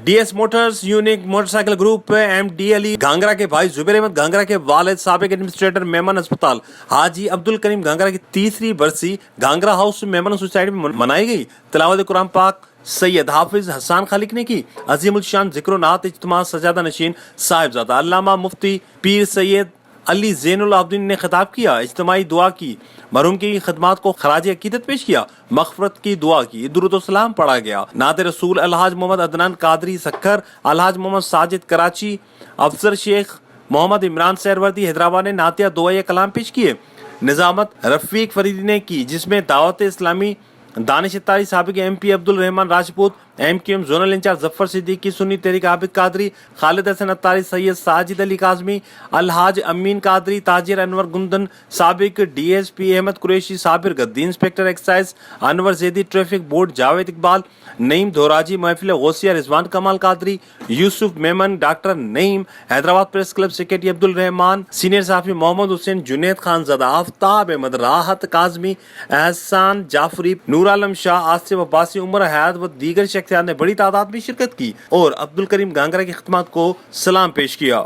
DS motors unique motorcycle group MD Ali Ghangra के भाई जुबैर अहमद घांगरा के वालिद साबिक एडमिनिस्ट्रेटर मेमन अस्पताल हाजी अब्दुल करीम घांगरा की तीसरी बरसी घांगरा हाउस मेमन सोसाइटी में मनाई गई। तिलावत कुरान पाक सैयद हाफिज हसन खालिक ने की। अजीमुल शान जिक्र नात इज्तिमा सजादा नशीन साहिबजादा अल्लामा मुफ्ती पीर सैयद अली ज़ैनुल आबिदीन ने खिताब किया। इज्तिमाई दुआ की, मरहूम की खदमात को खराज अकीदत पेश किया, मग़फ़िरत की दुआ की, दुरूद व सलाम पढ़ा गया। नात रसूल अलहाज मोहम्मद अदनान कादरी सक्खर, अलहाज मोहम्मद साजिद कराची, अफसर शेख मोहम्मद इमरान सहरवर्दी हैदराबाद ने नातिया दुआ कलाम पेश किए। निज़ामत रफ़ीक फरीदी ने की, जिसमें दावत इस्लामी दानिश इत्तारी साबिक MP Abdul Rahman Rajput, MQM zonal incharge Zafar Siddiqui, Sunni Tehreek Abid Qadri, Khalid Hasan Attari, Syed Sajid Ali Kazmi, Alhaj Amin Qadri, ताजिर अनवर गुंदन, साबिक DSP Ahmed Qureshi, Sabir Gaddi, inspector excise Anwar Zaidi, traffic board Javed Iqbal, Naeem Dhoraji, Mehfil Ghausia Rizwan Kamal Qadri, Yousuf Memon, doctor Naeem, Hyderabad press club secretary Abdul Rahman, senior साफी मोहम्मद हुसैन, जुनैद खान ज़दा, आफ्ताब अहमद, राहत काज़मी, एहसान जाफरी, नूर आलम शाह, आसिफ अब्बासी, उमर हयात व दीगर शख्सियात ने बड़ी तादाद में शिरकत की और अब्दुल करीम घांगरा की खिदमत को सलाम पेश किया।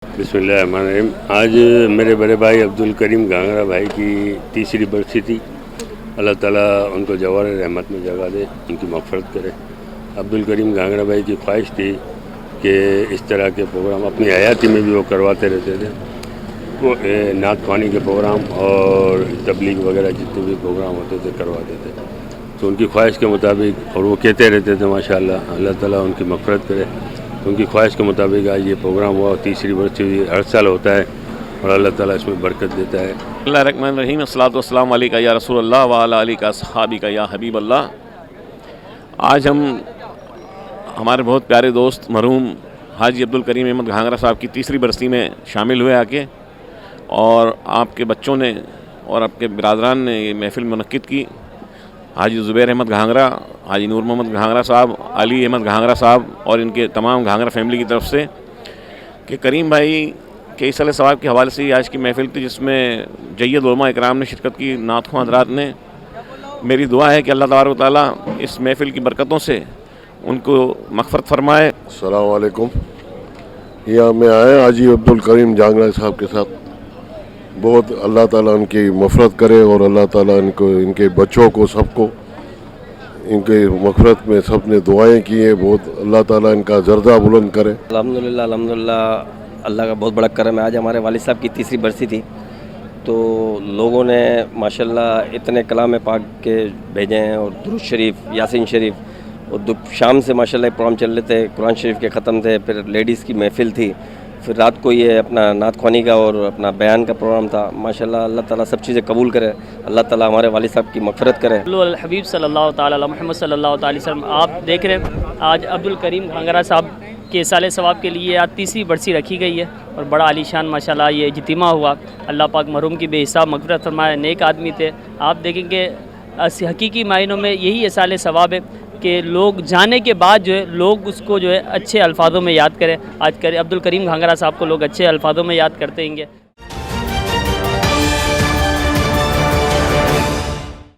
बिस्मिल्लाहिर्रहमानिर्रहीम। आज मेरे बड़े भाई अब्दुल करीम घांगरा भाई की तीसरी बरसी थी। अल्लाह ताला उनको जवार रहमत में जगह दे, उनकी मग़फ़िरत करे। अब्दुल करीम घांगरा भाई की ख्वाहिश थी कि इस तरह के प्रोग्राम अपनी हयाती में भी वो करवाते रहते थे। वो नात ख़्वानी के प्रोग्राम और तबलीग वगैरह जितने भी प्रोग्राम होते थे करवाते थे, तो उनकी ख्वाहिश के मुताबिक, और वो कहते रहते थे माशाअल्लाह अल्लाह ताला उनकी मग़फ़िरत करे, तो उनकी ख्वाहिश के मुताबिक आज ये प्रोग्राम हुआ। तीसरी बरसी हुई, हर साल होता है और अल्लाह ताला इसमें बरकत देता है। बिस्मिल्लाहिर्रहमानिर्रहीम, अस्सलातु वस्सलामु अलैका या रसूलल्लाह व अला आलिका अस्हाबिका या हबीबल्लाह। आज हम हमारे बहुत प्यारे दोस्त मरहूम हाजी अब्दुल करीम अहमद घांगरा साहब की तीसरी बरसी में शामिल हुए आके, और आपके बच्चों ने और आपके बिरादरान ने ये महफ़िल मुनक्किद की। हाजी जुबैर अहमद घांगरा, हाजी नूर मोहम्मद घांगरा साहब, अली अहमद घांगरा साहब और इनके तमाम घांगरा फैमिली की तरफ से कि करीम भाई के इस साल सवाब के हवाले से आज की महफ़िल थी, जिसमें जय्यद उलमा इकराम ने शिरकत की, नात ख़्वां हज़रात ने। मेरी दुआ है कि अल्लाह तबारक व तआला इस महफ़िल की बरकतों से उनको मग़फ़िरत फरमाए। अस्सलाम वालेकुम। यहाँ में आए हाजी अब्दुल करीम घांगरा साहब के साथ, बहुत अल्लाह ताला उनकी मग़फ़िरत करे और अल्लाह ताला इनको, इनके बच्चों को, सबको इनके मग़फ़िरत में सब ने दुआएं की हैं। बहुत अल्लाह ताला इनका दर्जा बुलंद करे। अल्हम्दुलिल्लाह अल्हम्दुलिल्लाह, अल्लाह का बहुत बड़ा करम है। आज हमारे वालिद साहब की तीसरी बरसी थी, तो लोगों ने माशाल्लाह इतने कलाम पाक के भेजे हैं और दुरूद शरीफ, यासीन शरीफ, और शाम से माशाल्लाह प्रोग्राम चल रहे थे, कुरान शरीफ के ख़त्म थे, फिर लेडीज़ की महफ़िल थी, फिर रात को ये अपना नात ख़्वानी का और अपना बयान का प्रोग्राम था। माशाल्लाह अल्लाह ताला सब चीज़ें कबूल करे, अल्लाह ताला हमारे वालिद साहब की मग़फ़िरत करे। हबीब सल्लल्लाहु ताला अला मुहम्मद सल्लल्लाहु अलैहि वसल्लम। आप देख रहे हैं आज अब्दुल करीम घांगरा साहब के साल सवाब के लिए आज तीसरी बरसी रखी गई है और बड़ा आलीशान माशाल्लाह ये इज्तिमा हुआ। अल्लाह पाक मरहूम की बेहिसाब मग़फ़िरत फरमाए, नेक आदमी थे। आप देखेंगे हकीकी मायनों में यही साल सवाब है कि लोग जाने के बाद जो है लोग उसको जो है अच्छे अल्फाजों में याद करें। आज अब्दुल करीम घांगरा साहब को लोग अच्छे अल्फाजों में याद करते हैं।